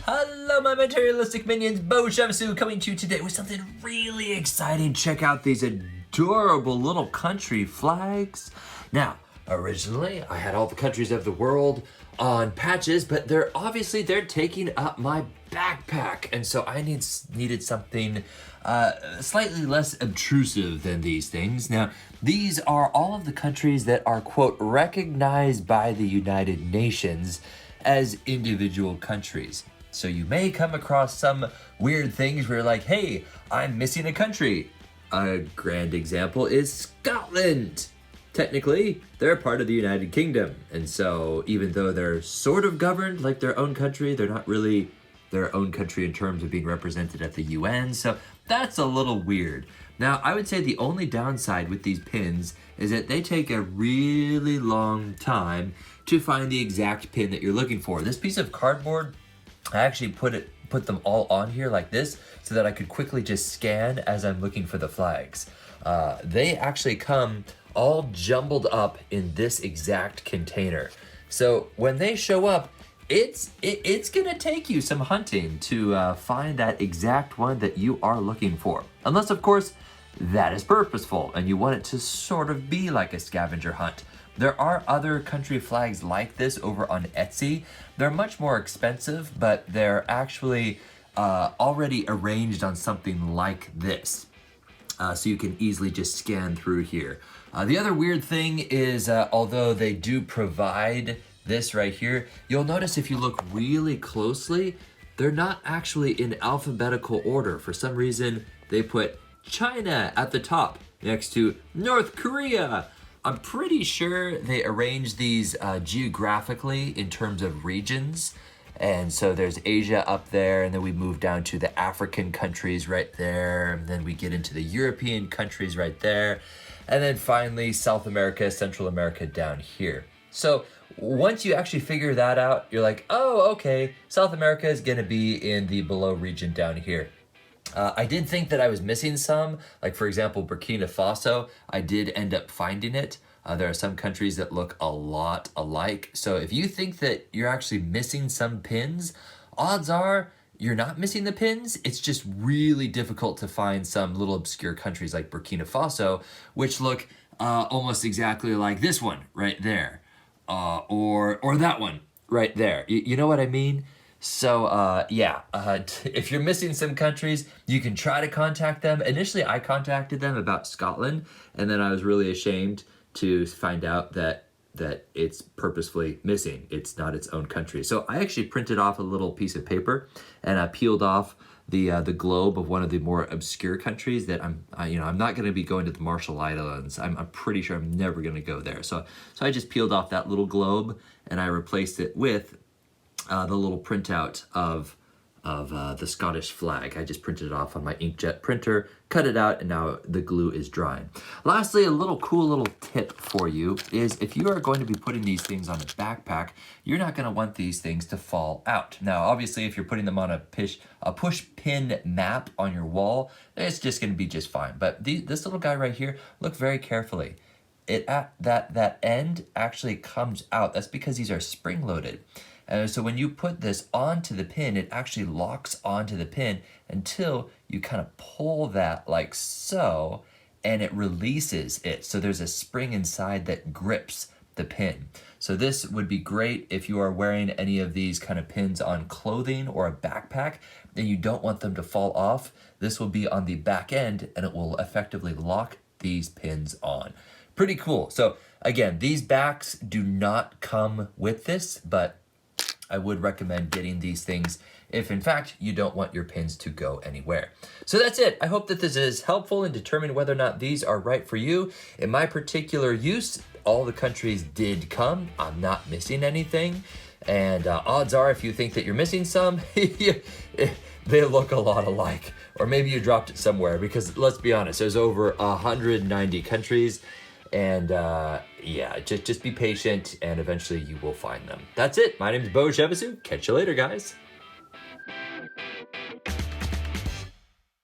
Hello, my materialistic minions. Beau coming to you today with something really exciting. Check out these adorable little country flags. Now, originally, I had all the countries of the world on patches, but they're taking up my backpack, and so I needed something slightly less obtrusive than these things. Now, these are all of the countries that are, quote, recognized by the United Nations as individual countries. So you may come across some weird things where you're like, hey, I'm missing a country. A grand example is Scotland. Technically, they're part of the United Kingdom. And so even though they're sort of governed like their own country, they're not really their own country in terms of being represented at the UN. So that's a little weird. Now, I would say the only downside with these pins is that they take a really long time to find the exact pin that you're looking for. This piece of cardboard, I actually put them all on here like this so that I could quickly just scan as I'm looking for the flags. They actually come all jumbled up in this exact container. So when they show up, it's gonna take you some hunting to find that exact one that you are looking for. Unless, of course, that is purposeful and you want it to sort of be like a scavenger hunt. There are other country flags like this over on Etsy. They're much more expensive, but they're actually already arranged on something like this. So you can easily just scan through here. The other weird thing is, although they do provide this right here, you'll notice if you look really closely, they're not actually in alphabetical order. For some reason, they put China at the top next to North Korea. I'm pretty sure they arranged these geographically in terms of regions. And so there's Asia up there, and then we move down to the African countries right there, and then we get into the European countries right there, and then finally South America, Central America down here. So once you actually figure that out, you're like, oh, okay, South America is gonna be in the below region down here. I did think that I was missing some, like for example, Burkina Faso, I did end up finding it. There are some countries that look a lot alike. So if you think that you're actually missing some pins, odds are you're not missing the pins. It's just really difficult to find some little obscure countries like Burkina Faso, which look almost exactly like this one right there, or that one right there. You know what I mean? So if you're missing some countries, you can try to contact them. Initially, I contacted them about Scotland, and then I was really ashamed to find out that it's purposefully missing. It's not its own country. So I actually printed off a little piece of paper, and I peeled off the globe of one of the more obscure countries that I'm not going to be going to the Marshall Islands. I'm pretty sure I'm never going to go there. So I just peeled off that little globe, and I replaced it with the little printout of the Scottish flag. I just printed it off on my inkjet printer, cut it out, and now the glue is drying. Lastly, a cool little tip for you is if you are going to be putting these things on a backpack, you're not going to want these things to fall out. Now, obviously, if you're putting them on a push pin map on your wall, it's just going to be just fine. But this little guy right here, look very carefully. That end actually comes out. That's because these are spring-loaded. So when you put this onto the pin, it actually locks onto the pin until you kind of pull that like so, and it releases it. So there's a spring inside that grips the pin. So this would be great if you are wearing any of these kind of pins on clothing or a backpack and you don't want them to fall off. This will be on the back end and it will effectively lock these pins on. Pretty cool. So again, these backs do not come with this, but I would recommend getting these things if, in fact, you don't want your pins to go anywhere. So that's it. I hope that this is helpful in determining whether or not these are right for you. In my particular use, all the countries did come. I'm not missing anything. And odds are, if you think that you're missing some, they look a lot alike. Or maybe you dropped it somewhere because, let's be honest, there's over 190 countries. And just be patient and eventually you will find them. That's it. My name is Beau. Catch you later, guys.